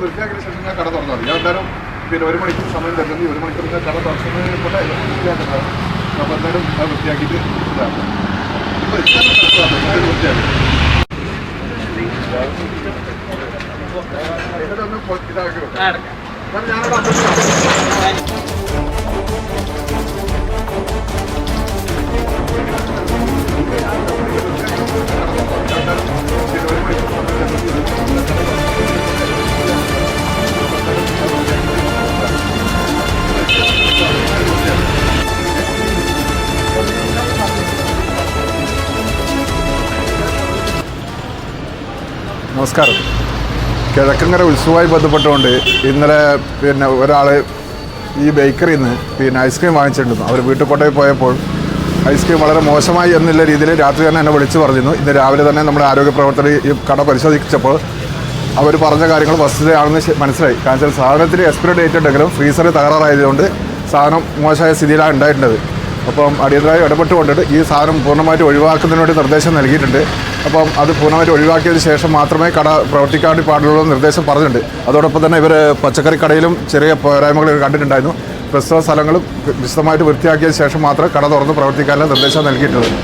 വൃത്തിയാക്കിയ ശേഷം ഞാൻ കട തുറന്നു മതി. ഞാൻ എന്തായാലും പിന്നെ 1 മണിക്കൂർ സമയം തരുന്നെങ്കിൽ 1 മണിക്കൂർ കട തുറക്കുന്നത് കൊണ്ട് വൃത്തിയാക്കുന്നതാണ്. അപ്പോൾ എന്തായാലും അത് വൃത്തിയാക്കിയിട്ട് ഇതാണ് ഇപ്പോൾ വൃത്തിയാക്കി ഇതാക്കി വെക്കാം. ഞാനവിടെ നമസ്കാരം. കിഴക്കങ്കര ഉത്സവമായി ബന്ധപ്പെട്ടുകൊണ്ട് ഇന്നലെ പിന്നെ ഒരാൾ ഈ ബേക്കറിയിൽ നിന്ന് പിന്നെ ഐസ്ക്രീം വാങ്ങിച്ചിട്ടുണ്ടായിരുന്നു. അവർ വീട്ടിൽ കൊണ്ടുപോയി പോയപ്പോൾ ഐസ്ക്രീം വളരെ മോശമായി എന്നുള്ള രീതിയിൽ രാത്രി തന്നെ എന്നെ വിളിച്ച് പറഞ്ഞിരുന്നു. ഇന്ന് രാവിലെ തന്നെ നമ്മുടെ ആരോഗ്യ പ്രവർത്തകർ ഈ കട പരിശോധിച്ചപ്പോൾ അവർ പറഞ്ഞ കാര്യങ്ങൾ വസ്തുതയാണെന്ന് മനസ്സിലായി. കാരണം സാധനത്തിന് എക്സ്പയറി ഡേറ്റ് ഉണ്ടെങ്കിലും ഫ്രീസറിൽ തകരാറായതുകൊണ്ട് സാധനം മോശമായ സ്ഥിതിയിലാണ് ഉണ്ടായിട്ടുള്ളത്. അപ്പം അടിയന്തരമായി ഇടപെട്ടുകൊണ്ടിട്ട് ഈ സാധനം പൂർണ്ണമായിട്ട് ഒഴിവാക്കുന്നതിന് വേണ്ടി നിർദ്ദേശം നൽകിയിട്ടുണ്ട്. അപ്പം അത് പൂർണ്ണമായിട്ട് ഒഴിവാക്കിയതിന് ശേഷം മാത്രമേ കട പ്രവർത്തിക്കാൻ വേണ്ടി പാടുള്ളൂ നിർദ്ദേശം പറഞ്ഞിട്ടുണ്ട്. അതോടൊപ്പം തന്നെ ഇവർ പച്ചക്കറി കടയിലും ചെറിയ പോരായ്മകൾ കണ്ടിട്ടുണ്ടായിരുന്നു. പ്രസ്തുത സ്ഥലങ്ങളും വിശദമായിട്ട് വൃത്തിയാക്കിയതിന് ശേഷം മാത്രമേ കട തുറന്ന് പ്രവർത്തിക്കാനുള്ള നിർദ്ദേശം നൽകിയിട്ടുള്ളത്.